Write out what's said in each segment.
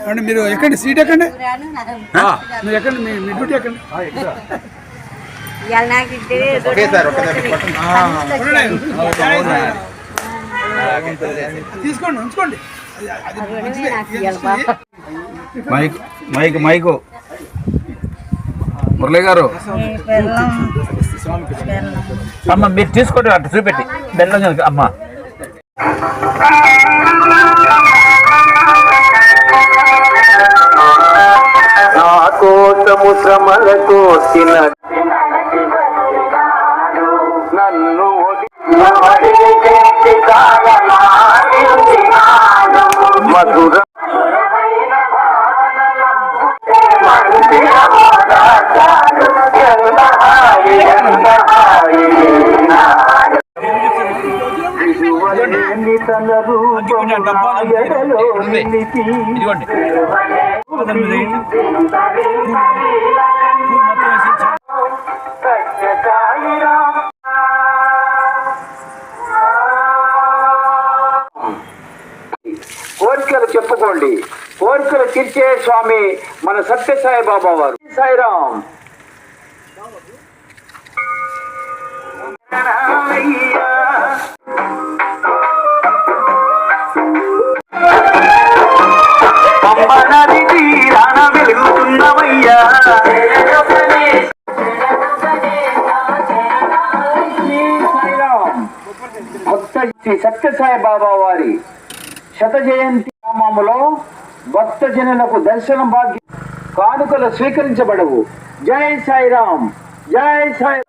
అండి మీరు ఎక్కండి, సీట్ ఎక్కండి, మీరు ఎక్కండి, మీ డ్యూటీ ఎక్కండి. తీసుకోండి, ఉంచుకోండి. మైకు మురళి గారు అమ్మ మీరు తీసుకోండి, అటు చూపెట్టి బెల్లం అమ్మ. నా కోసము శ్రమలకు నన్ను మధుర తన రూపం కోరికలు చెప్పుకోండి. కోరికలు తీర్చే స్వామి మన సత్యసాయి బాబా వారు. సాయిరాం. నది తీరాన వెలుగుతున్నవయ్యా భక్త శ్రీ సత్యసాయి బాబా వారి శత జయంతి గ్రామంలో భక్త జనులకు దర్శన భాగ్యం కానుకలు స్వీకరించబడవు. జై సాయిరాం, జై సాయి.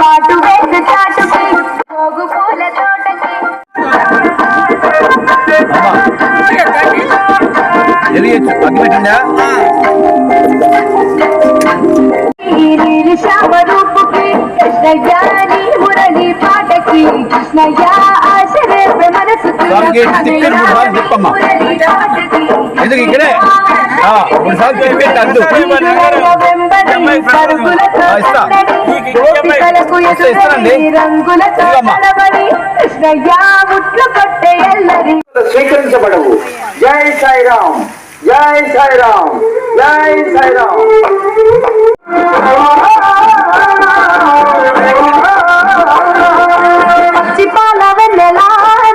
మాటు వేసి చాటుకి పోగు పూల తోటకి శ్యామరూపుకి కృష్ణయ్యాని మురళి పాటకి కృష్ణయ్య ఆశరే మనసుకి ఇక్కడే స్వీకరించబడవు. జై సాయిరాం, జై సాయిరాం, జై సాయిరాం. పచ్చిపాల వెన్నెలా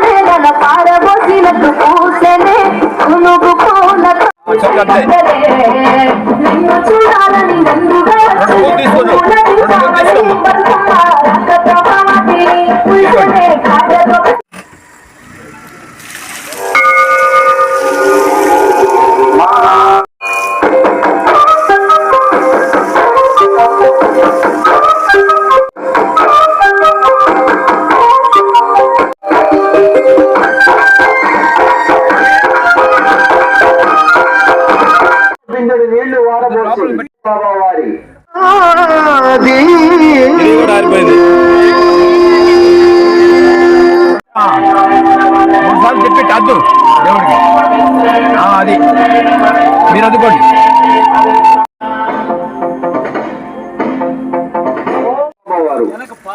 నేల పారబోసినట్టు పూసెనే పునుగు పూలతో నిన్ను చూడాలని నందుగా నీళ్లు వారబోసి బాబా వారి చెప్పి అద్దు దేవుడికి అది మీరు అందుకోండి.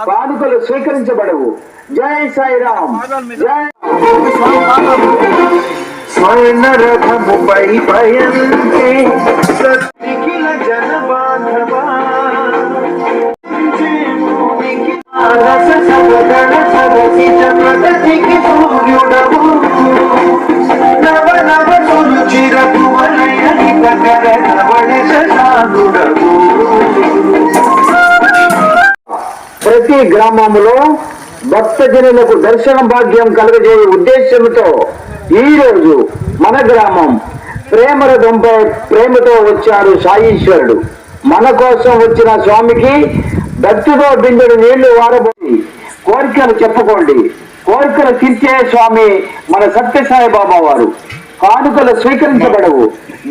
కానుకలు స్వీకరించబడవు. జై సాయిరాం, జై స్వర్ణ రథముపై పయంతే సత్తికిల జనబాంధవా రస సవగణ సరసిజ ప్రగతికి సూర్యుడవు నవ నవ సురుచిరపు వలయని కర నవళ సాగుడవు. ప్రతి గ్రామంలో భక్తజనులకు దర్శన భాగ్యం కలుగజేయ ఉద్దేశంతో ఈ రోజు మన గ్రామం ప్రేమరథంపై ప్రేమతో వచ్చారు సాయీశ్వరుడు. మన కోసం వచ్చిన స్వామికి భక్తితో బిందెడు నీళ్లు వారబోసి కోరికలు చెప్పుకోండి. కోరికలు తీర్చే స్వామి మన సత్యసాయి బాబా వారు. కానుకలు స్వీకరించబడవు.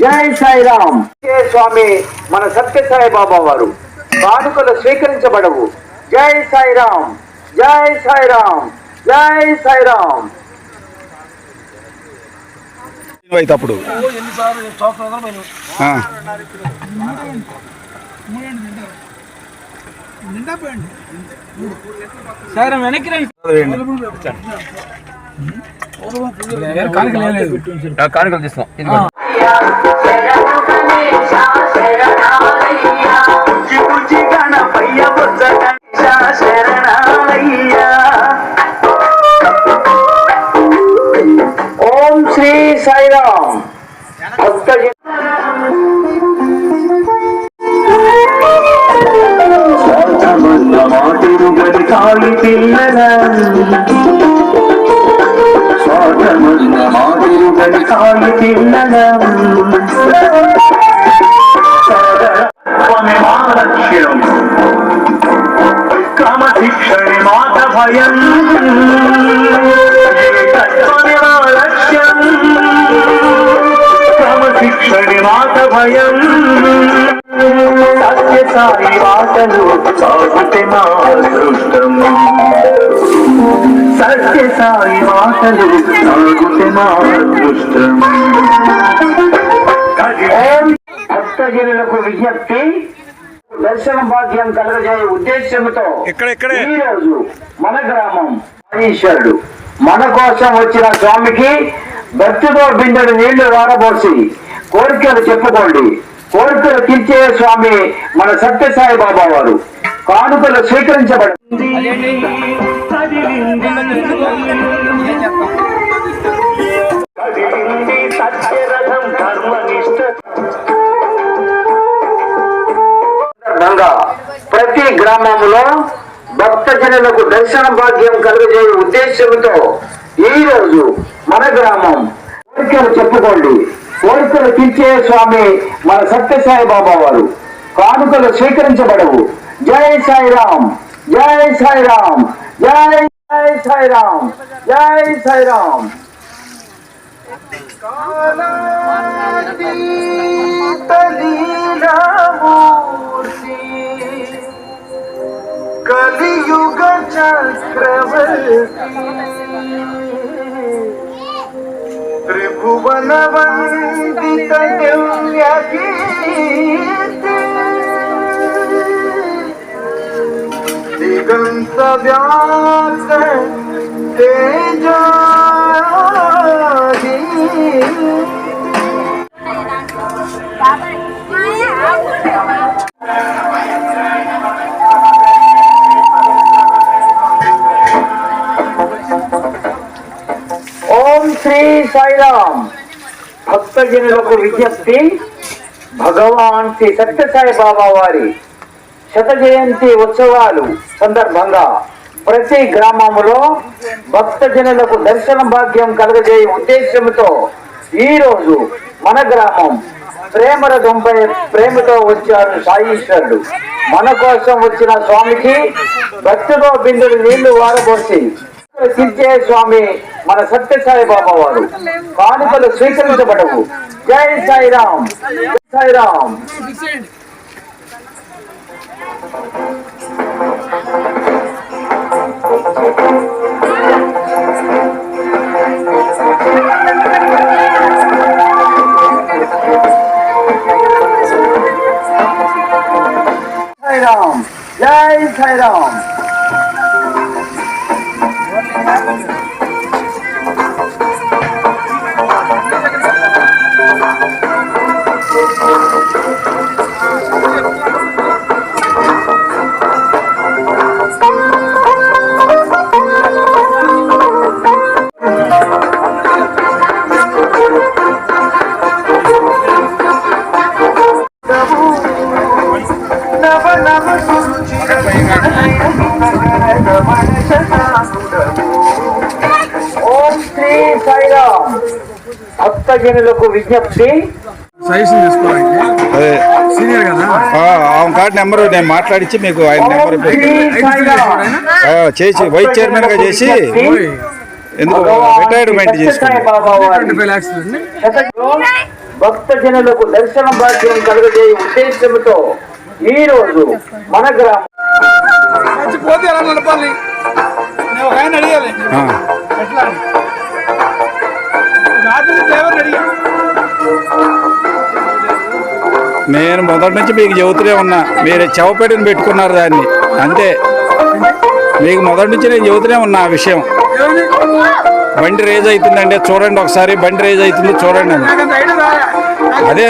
జై సాయిరాం. స్వామి మన సత్యసాయి బాబా వారు. కానుకలు స్వీకరించబడవు. జై సాయిరాం, జై సాయిరాం, జై సాయిరాం. అయితే అప్పుడు ఆ. కానుకలు తీస్తాం. ఓం శ్రీ సాయిరామ్. మాటిరుగడి కాలి పిల్లల స్వాగమన్న మాటిరుగడి కాలి పిల్లల లక్ష్యం క్రమశిక్షణి మాట భయం లక్ష్యం క్రమశిక్షణి మాట భయం సత్య సాయి మాటలు సాగుతే మా అదృష్టం సత్య సాయి మాటలు సాగుతే మా అదృష్టం. భక్తజనులకు విజ్ఞప్తి, దర్శన భాగ్యం కలగజేయ ఉద్దేశంతో ఈ రోజు మన గ్రామం ఈశ్వరుడు మన కోసం వచ్చిన స్వామికి భక్తితో బిందెడు నీళ్లు వారబోసి కోరికలు చెప్పుకోండి. కోరికలు తీర్చే స్వామి మన సత్యసాయి బాబా వారు. కానుకలు స్వీకరించబడింది. ప్రతి గ్రామంలో భక్తజనులకు దర్శన భాగ్యం కలుగజేయ ఉద్దేశంతో ఈ రోజు మన గ్రామం కోరికలు చెప్పుకోండి. కోరికలు తీర్చే స్వామి మన సత్యసాయి బాబా వారు. కానుకలు స్వీకరించబడవు. జై సాయిరామ్, జై సాయిరామ్, జై జై సాయిరామ్, జై సాయిరామ్. కలియుగ చక్రవర్తి త్రిభువన వందిత దివ్య కీర్తి దిగంత వ్యాప్త తేజాది ఓం శ్రీ సాయిరామ్. భక్తజనులకు విజ్ఞప్తి, భగవాన్ శ్రీ సత్యసాయి బాబా వారి శత జయంతి ఉత్సవాలు సందర్భంగా ప్రతి గ్రామంలో భక్తజనులకు దర్శన భాగ్యం కలుగజేయ ఉద్దేశంతో ఈ రోజు మన గ్రామం ప్రేమరథంపై ప్రేమతో వచ్చారు సాయీశ్వరుడు. మన కోసం వచ్చిన స్వామికి భక్తితో బిందెడు నీళ్లు వారబోసి తీర్చే స్వామి మన సత్యసాయి బాబా వారు. కానుకలు స్వీకరించబడవు. జై సాయిరామ్, జై సాయిరామ్. సాయిరామ్, జై సాయిరామ్. ఓం శ్రీ సాయిరామ్. భక్తజనులకు విజ్ఞప్తి, సజెషన్ తీసుకోవడానికి అదే సీనియర్ కదా ఆమె కార్డు నెంబర్ నేను మాట్లాడించి మీకు ఆయన నెంబర్ చేసి వైస్ చైర్మన్ గా చేసి ఎందుకు రిటైర్మెంట్ చేసుకుని భక్తజనులకు దర్శన భాగ్యం కలుగజేయ ఉద్దేశంతో ఈ రోజు మన గ్రామం పోతే ఎలా నడపాలి ఆయన అడిగాలి ఎట్లా నేను మొదటి నుంచి మీకు చెబుతూనే ఉన్నా, మీరు చవపెట్టిని పెట్టుకున్నారు దాన్ని అంతే. మీకు మొదటి నుంచి నేను చెబుతూనే ఉన్నా ఆ విషయం. బండి రేజ్ అవుతుందండి, చూడండి ఒకసారి, బండి రేజ్ అవుతుంది చూడండి అని. అదే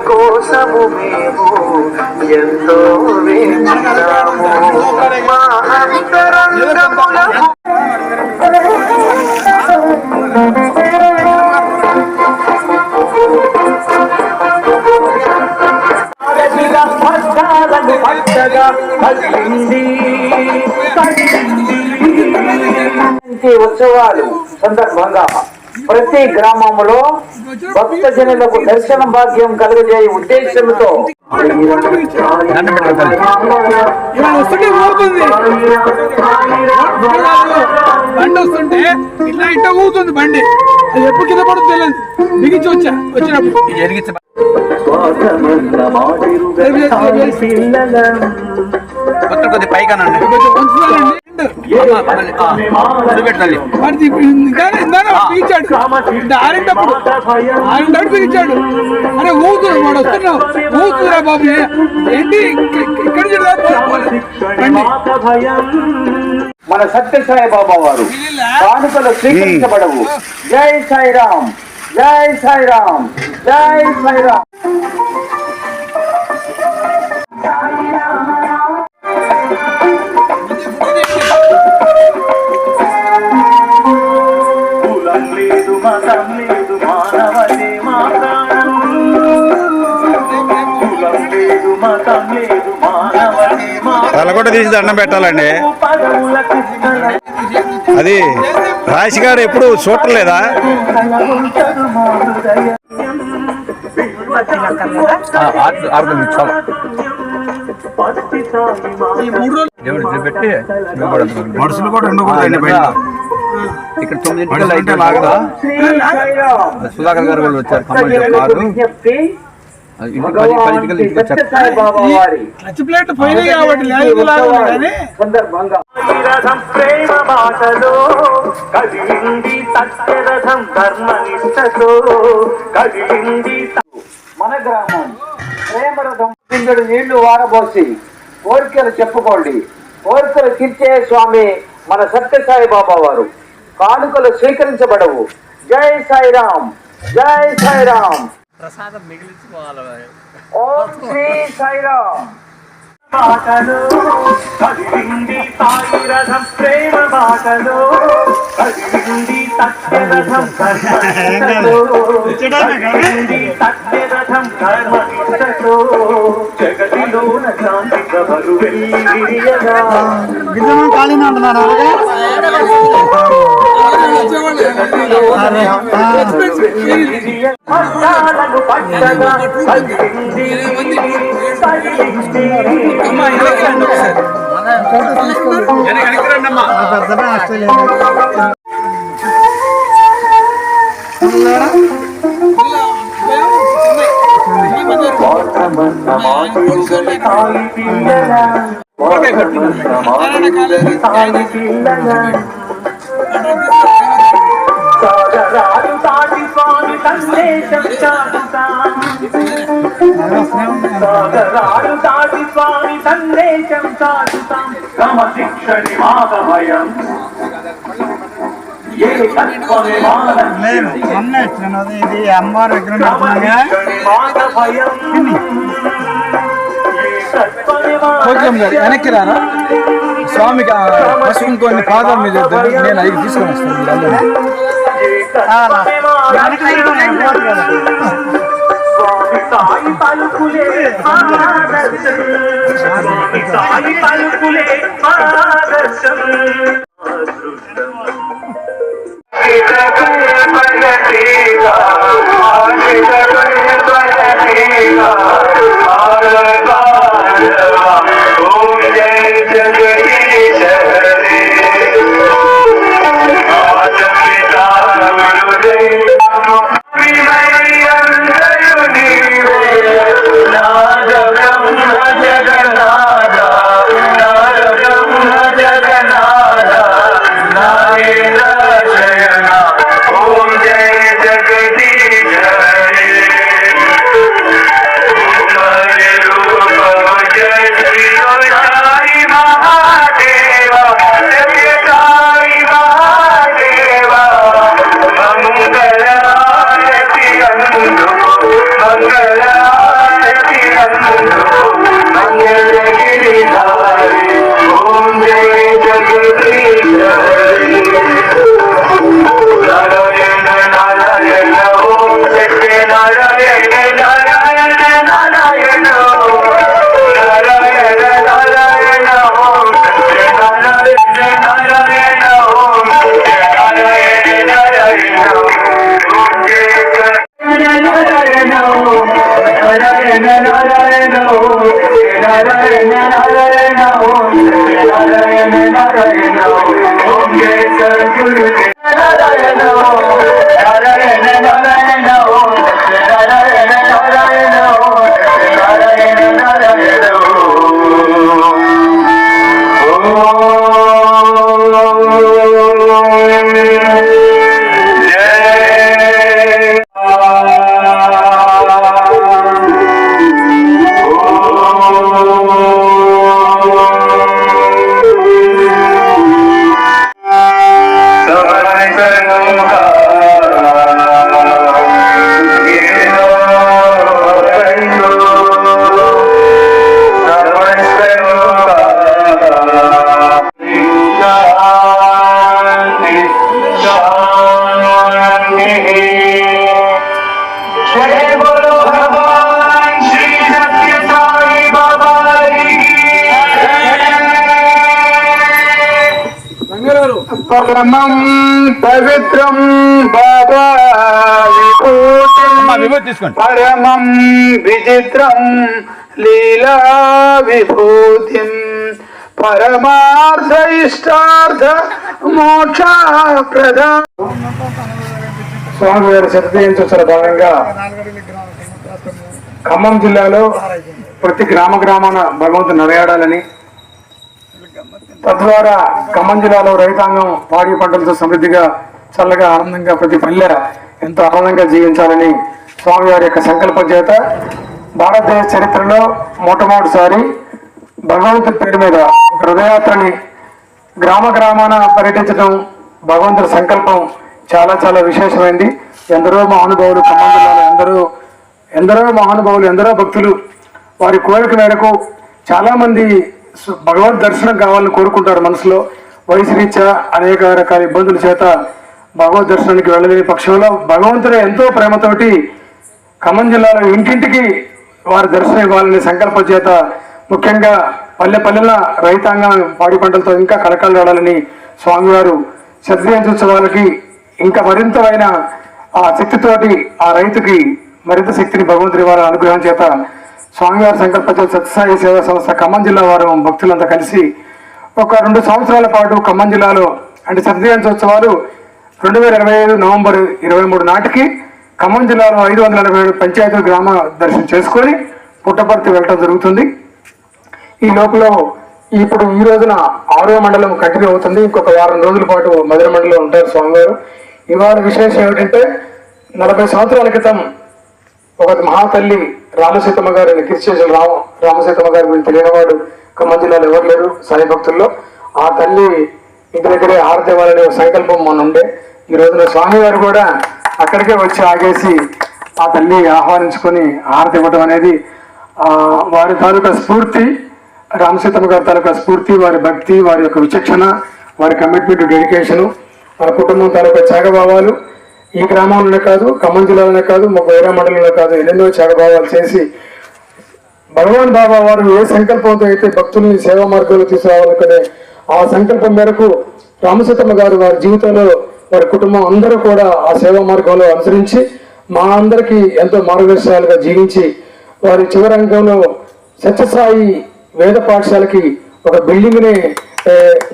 కోసము మేము ఎంతో ఉత్సవాలు సందర్భంగా ప్రతి గ్రామంలో భక్తజనులకు దర్శన భాగ్యం కలుగజేయ ఉద్దేశంతో బండి వస్తుంటే ఇట్లా ఇట్లా ఊగుతుంది బండి. అది ఎప్పుడు కింద పడుతుంది తెలియదు. బిగించి వచ్చినప్పుడు కొద్ది పైకానండి ఆరింటాడు బిగించాడు. అరే ఊగుతున్నాడు వాడు, వస్తున్నావు ఊగుతురా బాబు ఏంటి ఇక్కడ మన సత్యసాయి బాబా వారు కానుకలు స్వీకరించబడవు. జై సాయిరామ్, జై సాయిరామ్, జై సాయిరామ్. తలకొట్ట తీసి దండం పెట్టాలండి. అది రాశిగారు ఎప్పుడు చూడలేదా? పెట్టి మనుషులు కూడా ఉండకూడదండి బయట. ఇక్కడ 9 లాగదా సుధాకర్ గారు వాళ్ళు వచ్చారు. క్లచ్ ప్లేట్ పోయినాయి కాబట్టి సందర్భంగా మన గ్రామం ప్రేమరథం నీళ్లు వారబోసి కోరికలు చెప్పుకోండి. కోరికలు తీర్చే స్వామి మన సత్యసాయి బాబా వారు. కానుకలు స్వీకరించబడవు. జై సాయిరామ్, జై సాయిరామ్. ప్రసాదం మిగిలించుకోవాలి. ఓం శ్రీ సాయిరామ్. బాటలో కదిలింది సాయి రథం, ప్రేమ బాటలో కదిలింది సత్యరథం, కదిలింది సత్యరథం ధర్మనిష్టతో జగతిలోన శాంతి ప్రభలు వెలిగిరియగా. హస్తాలను పట్టగా కదిలింది సాగరాలు దాటి స్వామి సందేశం చాటుతాం, సాగరాలు దాటి స్వామి సందేశం చాటుతాం. క్రమశిక్షణి మాత భయం ఏ తత్వమే ఇది అమ్మవారి విగ్రహం మాత భయం వెనక్కి రారా స్వామికి పసుపు ఇంకొన్ని పాదాల మీద నేను 5 తీసుకొని వస్తాను. స్వామి సాయి పలుకులే ఆదర్శం, స్వామి సాయి పలుకులే ఆదర్శం. జగన్నాథ जय बोलो भगवान श्री सत्य साई बाबा की परमं पवित्रं बाबा అమ్మా विभूतिं విభూతి తీసుకోండి. परमं विचित्रं लीला विभूतिं परमार्थ इष्टार्थ మోక్ష ప్రదాన స్వామి వారి శతజయంత్యుత్సవ భాగంగా ఖమ్మం జిల్లాలో ప్రతి గ్రామాన భగవంతుని నడయాడాలని, తద్వారా ఖమ్మం జిల్లాలో రైతాంగం పాడి పంటలతో సమృద్ధిగా చల్లగా ఆనందంగా ప్రతి పల్లె ఎంతో ఆనందంగా జీవించాలని స్వామి వారి యొక్క సంకల్పం చేత భారతదేశ చరిత్రలో మొట్టమొదటిసారి భగవంతుడి పేరు మీద ఒక రథయాత్రని గ్రామాన పర్యటించడం భగవంతుడి సంకల్పం చాలా చాలా విశేషమైంది. ఎందరో మహానుభావులు ఖమ్మం జిల్లాలో ఎందరో మహానుభావులు ఎందరో భక్తులు వారి కోరిక మేరకు చాలామంది భగవద్ దర్శనం కావాలని కోరుకుంటారు. మనసులో వయసు రీత్యా అనేక రకాల ఇబ్బందుల చేత భగవద్ దర్శనానికి వెళ్ళలేని పక్షంలో భగవంతుడు ఎంతో ప్రేమతోటి ఖమ్మం జిల్లాలో ఇంటింటికి వారి దర్శనం ఇవ్వాలనే సంకల్పం చేత ముఖ్యంగా పల్లెల రైతాంగం పాడి పంటలతో ఇంకా కలకలాడాలని స్వామివారు శతజయంత్యుత్సవాలకి ఇంకా మరింతమైన ఆ శక్తితోటి ఆ రైతుకి మరింత శక్తిని భగవంతుడి వారి అనుగ్రహం చేత స్వామివారి సంకల్పం చేత సత్యసాయి సేవా సంస్థ ఖమ్మం జిల్లా వారు భక్తులంతా కలిసి ఒక 2 సంవత్సరాల పాటు ఖమ్మం జిల్లాలో అంటే శతజయంత్యుత్సవాలు 2025 నవంబర్ 23 నాటికి ఖమ్మం జిల్లాలో 547 పంచాయతీ గ్రామ దర్శనం చేసుకొని పుట్టపర్తి వెళ్ళటం జరుగుతుంది. ఈ లోపల ఇప్పుడు ఈ రోజున 6వ మండలం కంటిన్యూ అవుతుంది. ఇంకొక వారం రోజుల పాటు మధుర మండలం ఉంటారు స్వామివారు. ఇవాళ విశేషం ఏమిటంటే 40 సంవత్సరాల క్రితం ఒక మహాతల్లి రామసీతమ్మ గారిని కీర్తిశేషులు రామసీతమ్మ గారి గురించి తెలియనివాడు ఖమ్మం జిల్లాలో ఎవరు లేరు సాయి భక్తుల్లో. ఆ తల్లి ఇంటి దగ్గరే హారతి ఇవ్వాలనే సంకల్పం మన ఉండే. ఈ రోజున స్వామివారు కూడా అక్కడికే వచ్చి ఆగేసి ఆ తల్లి ఆహ్వానించుకొని హారతి ఇవ్వడం అనేది వారి తాలూకా స్ఫూర్తి, రామసీతమ్మ గారి తాలూకా స్ఫూర్తి, వారి భక్తి, వారి యొక్క విచక్షణ, వారి కమిట్మెంట్, డెడికేషను, వారి కుటుంబం తాలూకా త్యాగభావాలు ఈ గ్రామంలోనే కాదు ఖమ్మం జిల్లాలోనే కాదు వేరే మండలంలో కాదు ఎన్నెన్నో త్యాగభావాలు చేసి భగవాన్ బాబా వారు ఏ సంకల్పంతో అయితే భక్తుల్ని సేవా మార్గంలో తీసుకురావాలనుకునే ఆ సంకల్పం మేరకు రామసీతమ్మ గారు వారి జీవితంలో వారి కుటుంబం అందరూ కూడా ఆ సేవా మార్గంలో అనుసరించి మా అందరికీ ఎంతో మార్గదర్శనాలుగా జీవించి వారి చివరి అంకంలో సత్యసాయి వేద పాఠశాలకి ఒక బిల్డింగ్ని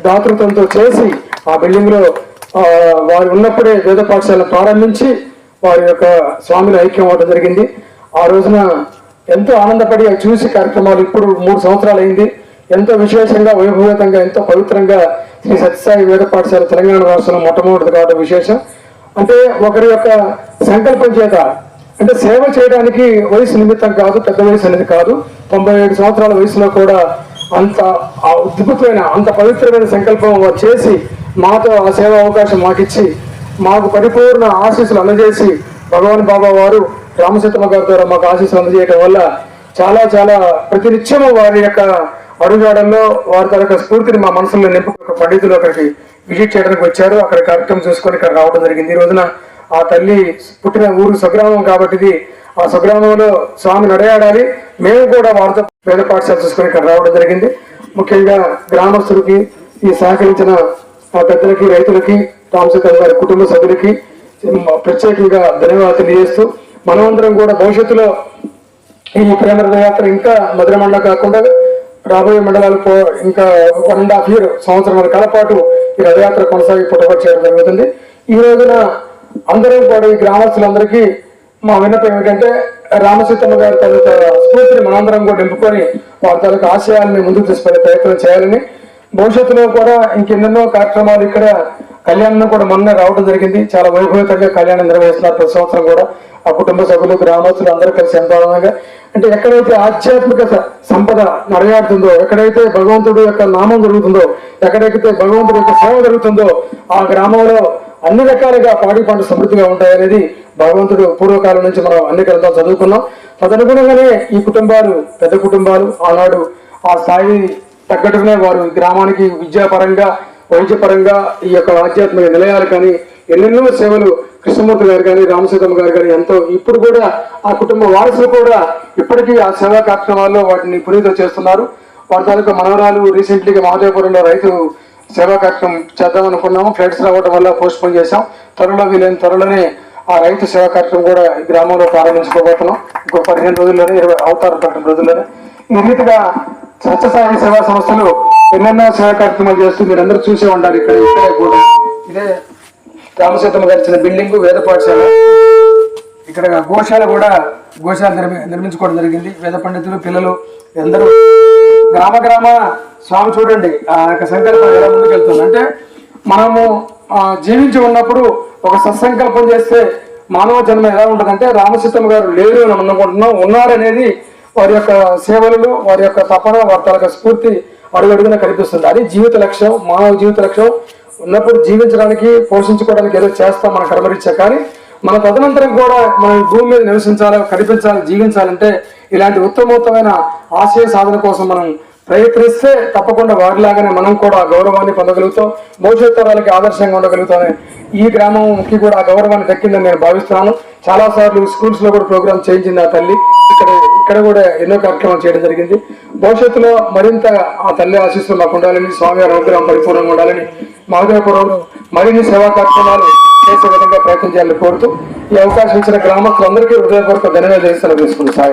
దాతృత్వంతో చేసి ఆ బిల్డింగ్లో వారు ఉన్నప్పుడే వేద పాఠశాలను ప్రారంభించి వారి యొక్క స్వామిని ఐక్యం అవ్వడం జరిగింది. ఆ రోజున ఎంతో ఆనందపడి చూసి కార్యక్రమాలు ఇప్పుడు 3 సంవత్సరాలు అయింది. ఎంతో విశేషంగా వైభవేతంగా ఎంతో పవిత్రంగా శ్రీ సత్యసాయి వేద పాఠశాల తెలంగాణ రాష్ట్రంలో మొట్టమొదటిది కావడం విశేషం. అంటే ఒకరి యొక్క సంకల్పం చేత అంటే సేవ చేయడానికి వయసు నిమిత్తం కాదు, పెద్ద వయసు అనేది కాదు. 97 సంవత్సరాల వయసులో కూడా అంత అద్భుతమైన అంత పవిత్రమైన సంకల్పం వారు చేసి మాతో ఆ సేవా అవకాశం మాకిచ్చి మాకు పరిపూర్ణ ఆశీస్సులు అందజేసి భగవాన్ బాబా వారు రామసీతమ్మ గారి ద్వారా మాకు ఆశీస్సులు అందజేయడం వల్ల చాలా చాలా ప్రతినిత్యము వారి యొక్క అడుగుజాడల్లో వారి తరగ స్ఫూర్తిని మా మనసులో నింపు పండితులు అక్కడికి విజిట్ చేయడానికి వచ్చారు. అక్కడ కార్యక్రమం చూసుకొని ఇక్కడ రావడం జరిగింది. ఈ రోజున ఆ తల్లి పుట్టిన ఊరు స్వగ్రామం కాబట్టి ఆ స్వగ్రామంలో స్వామి నడయాడాలి. మేము కూడా వారితో వేద పాఠశాల చూసుకొని ఇక్కడ రావడం జరిగింది. ముఖ్యంగా గ్రామస్తులకి ఈ సహకరించిన పెద్దలకి, రైతులకి, రామసీతమ్మ గారి కుటుంబ సభ్యులకి ప్రత్యేకంగా ధన్యవాదాలు తెలియజేస్తూ మనమందరం కూడా భవిష్యత్తులో ఈ ప్రేమ రథయాత్ర ఇంకా మధుర మండలం కాకుండా రాబోయే మండలాలకు ఇంకా 1.5 year సంవత్సరాల కాల పాటు ఈ రథయాత్ర కొనసాగి పుట్టపర్తి చేయడం జరుగుతుంది. ఈ రోజున అందరం కూడా ఈ గ్రామస్తులందరికీ మా విన్నపం ఏమిటంటే రామసీతమ్మ గారి తాలూకా స్ఫూర్తిని మనందరం కూడా నింపుకొని వారి తాలూకా ఆశయాలని ముందుకు తీసుకెళ్లే ప్రయత్నం చేయాలని, భవిష్యత్తులో కూడా ఇంకెన్నెన్నో కార్యక్రమాలు ఇక్కడ కళ్యాణం కూడా మొన్న రావడం జరిగింది. చాలా వైభవంతంగా కళ్యాణం నిర్వహిస్తున్నారు ప్రతి సంవత్సరం కూడా. ఆ కుటుంబ సభ్యులు, గ్రామస్తులు అందరూ కలిసి ఎంతో ఆనందంగా అంటే ఎక్కడైతే ఆధ్యాత్మిక సంపద నడయాడుతుందో, ఎక్కడైతే భగవంతుడు యొక్క నామం జరుగుతుందో, ఎక్కడైతే భగవంతుడి యొక్క సేవ జరుగుతుందో ఆ గ్రామంలో అన్ని రకాలుగా పాడి పంట సమృద్ధిగా ఉంటాయనేది భగవంతుడు పూర్వకాలం నుంచి మనం అన్ని గ్రంథాలు చదువుకున్నాం. తదనుగుణంగానే ఈ కుటుంబాలు పెద్ద కుటుంబాలు ఆనాడు ఆ స్థాయి తగ్గట్టుగానే వారు గ్రామానికి విద్యాపరంగా, వైద్యపరంగా, ఈ యొక్క ఆధ్యాత్మిక నిలయాలు కానీ ఎన్నెన్నో సేవలు కృష్ణమూర్తి గారు కానీ రామసీతమ్మ గారు కానీ ఎంతో ఇప్పుడు కూడా ఆ కుటుంబ వారసులు కూడా ఇప్పటికీ ఆ సేవా కార్యక్రమాల్లో వాటిని పునీతం చేస్తున్నారు. వారి తాలూకా మనవరాలు రీసెంట్లీగా మహదేవపురంలో రైతు సేవా కార్యక్రమం చేద్దాం అనుకున్నాము. ఫ్లడ్స్ రావడం వల్ల పోస్ట్ పోన్ చేశాం. త్వరలోనే ఆ రైతు సేవా కార్యక్రమం కూడా ఈ గ్రామంలో ప్రారంభించుకోబోతున్నాం. ఇంకో 15 రోజుల్లోనే 20 రోజుల్లోనే. ఈ రీతిగా సత్యసాయి సేవా సంస్థలు ఎన్నెన్నో సేవా కార్యక్రమాలు చేస్తూ మీరందరూ చూసే ఉంటారు. ఇక్కడే కూడా ఇదే రామసీతమ్మ గారు ఇచ్చిన బిల్డింగ్ వేద పాఠశాల. ఇక్కడ గోశాల నిర్మించుకోవడం జరిగింది. వేద పండితులు పిల్లలు అందరూ గ్రామ స్వామి చూడండి ఆ యొక్క సంకల్పం ఎలా ముందుకెళ్తుంది అంటే మనము జీవించి ఉన్నప్పుడు ఒక సత్సంకల్పం చేస్తే మానవ జన్మ ఎలా ఉంటుందంటే రామసీతమ్మ గారు లేరు అని అనుకుంటున్నాం, ఉన్నారనేది వారి యొక్క సేవలు, వారి యొక్క తపన, వారి తన స్ఫూర్తి అడుగడుగున కనిపిస్తుంది. అది జీవిత లక్ష్యం. మానవ జీవిత లక్ష్యం ఉన్నప్పుడు జీవించడానికి, పోషించుకోవడానికి ఏదో చేస్తాం మన కర్మరీత్యా. కానీ మన తదనంతరం కూడా మనం భూమి మీద నివసించాలి, కనిపించాలి, జీవించాలంటే ఇలాంటి ఉత్తమోత్తమైన ఆశయ సాధన కోసం మనం ప్రయత్నిస్తే తప్పకుండా వారిలాగానే మనం కూడా గౌరవాన్ని పొందగలుగుతాం, భవిష్యత్ తరాలకి ఆదర్శంగా ఉండగలుగుతామని ఈ గ్రామంకి కూడా ఆ గౌరవాన్ని దక్కిందని నేను భావిస్తున్నాను. చాలా సార్లు స్కూల్స్ లో కూడా ప్రోగ్రామ్ చేయించింది ఆ తల్లి. ఇక్కడ కూడా ఎన్నో కార్యక్రమాలు చేయడం జరిగింది. భవిష్యత్తులో మరింత ఆ తల్లి ఆశీస్సులు మాకు ఉండాలని, స్వామివారి అనుగ్రహం పరిపూర్ణంగా ఉండాలని, మహదేవపురంలో మరిన్ని సేవా కార్యక్రమాలు చేసే విధంగా ప్రయత్నం చేయాలని కోరుతూ ఈ అవకాశం ఇచ్చిన గ్రామస్తులందరికీ హృదయపూర్వక ధన్యవాదాలు చేస్తున్నారు. సాయి